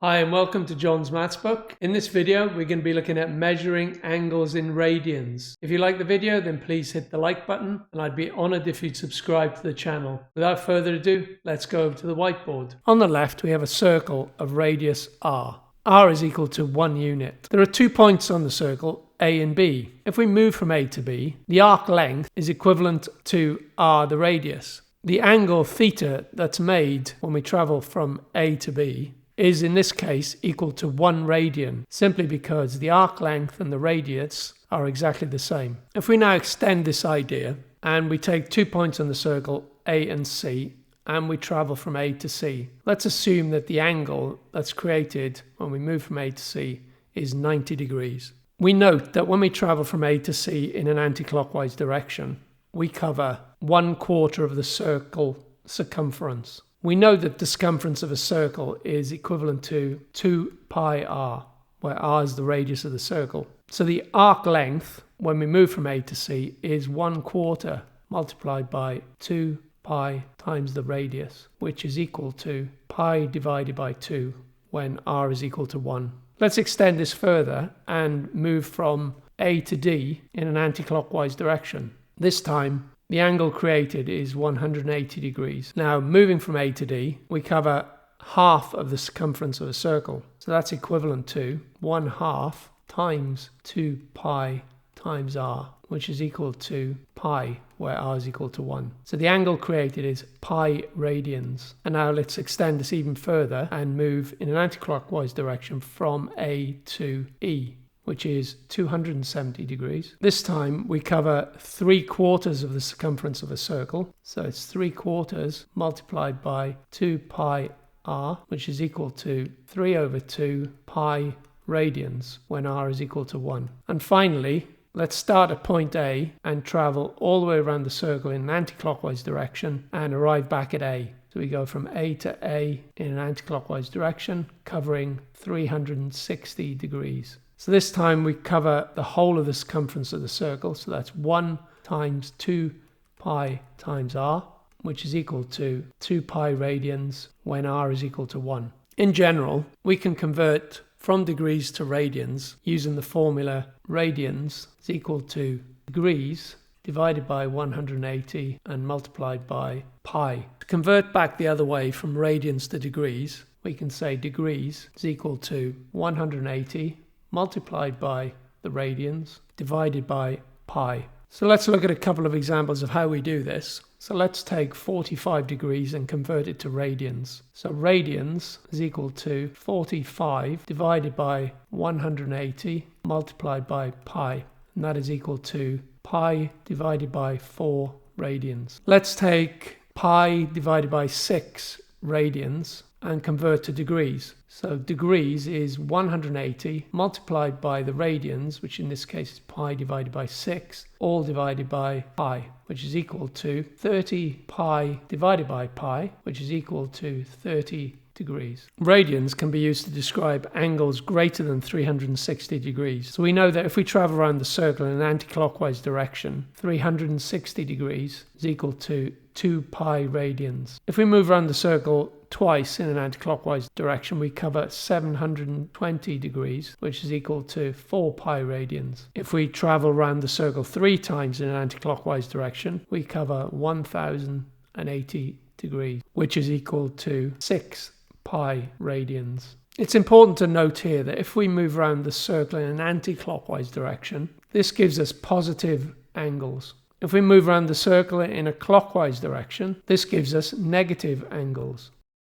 Hi and welcome to John's Maths Book. In this video we're going to be looking at measuring angles in radians. If you like the video then please hit the like button and I'd be honoured if you'd subscribe to the channel. Without further ado, let's go over to the whiteboard. On the left we have a circle of radius r. R is equal to 1 unit. There are 2 points on the circle, A and B. If we move from A to B, the arc length is equivalent to r the radius. The angle theta that's made when we travel from A to B is in this case equal to 1 radian, simply because the arc length and the radius are exactly the same. If we now extend this idea and we take 2 points on the circle A and C and we travel from A to C, let's assume that the angle that's created when we move from A to C is 90 degrees. We note that when we travel from A to C in an anti-clockwise direction, we cover 1/4 of the circle circumference. We know that the circumference of a circle is equivalent to 2 pi r, where r is the radius of the circle. So the arc length, when we move from A to C, is 1/4 multiplied by 2 pi times the radius, which is equal to pi divided by 2 when r is equal to 1. Let's extend this further and move from A to D in an anti-clockwise direction. This time, the angle created is 180 degrees. Now, moving from A to D, we cover half of the circumference of a circle. So that's equivalent to 1/2 times 2 pi times r, which is equal to pi, where r is equal to 1. So the angle created is pi radians. And now let's extend this even further and move in an anti-clockwise direction from A to E, which is 270 degrees. This time we cover 3/4 of the circumference of a circle. So it's 3/4 multiplied by 2 pi r, which is equal to 3/2 pi radians when r is equal to 1. And finally, let's start at point A and travel all the way around the circle in an anti-clockwise direction and arrive back at A. So we go from A to A in an anti-clockwise direction, covering 360 degrees. So this time we cover the whole of the circumference of the circle. So that's 1 times 2 pi times r, which is equal to 2 pi radians when r is equal to 1. In general, we can convert from degrees to radians using the formula radians is equal to degrees divided by 180 and multiplied by pi. To convert back the other way from radians to degrees, we can say degrees is equal to 180 multiplied by the radians divided by pi. So let's look at a couple of examples of how we do this. So let's take 45 degrees and convert it to radians. So radians is equal to 45 divided by 180 multiplied by pi. And that is equal to pi divided by 4 radians. Let's take pi divided by 6 radians and convert to degrees. So degrees is 180 multiplied by the radians, which in this case is pi divided by 6, all divided by pi, which is equal to 30 pi divided by pi, which is equal to 30 degrees. Radians can be used to describe angles greater than 360 degrees. So we know that if we travel around the circle in an anti-clockwise direction, 360 degrees is equal to 2 pi radians. If we move around the circle twice in an anti-clockwise direction, we cover 720 degrees, which is equal to 4 pi radians. If we travel around the circle 3 times in an anti-clockwise direction, we cover 1080 degrees, which is equal to 6 pi radians. It's important to note here that if we move around the circle in an anti-clockwise direction, this gives us positive angles. If we move around the circle in a clockwise direction, this gives us negative angles.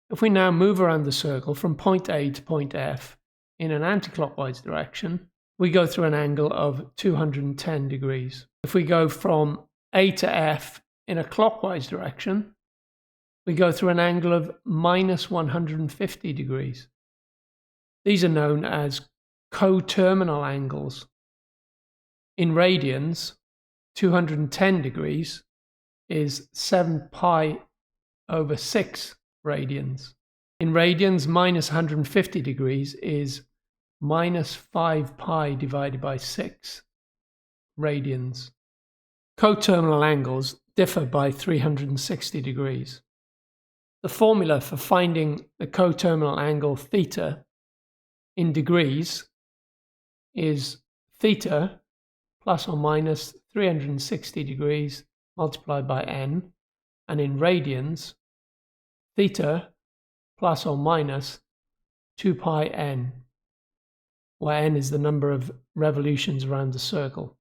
If we now move around the circle from point A to point F in an anti-clockwise direction, we go through an angle of 210 degrees. If we go from A to F in a clockwise direction, we go through an angle of minus 150 degrees. These are known as coterminal angles. In radians, 210 degrees is 7 pi over 6 radians. In radians, minus 150 degrees is minus 5 pi divided by 6 radians. Coterminal angles differ by 360 degrees. The formula for finding the coterminal angle theta in degrees is theta plus or minus 360 degrees multiplied by n, and in radians, theta plus or minus 2 pi n, where n is the number of revolutions around the circle.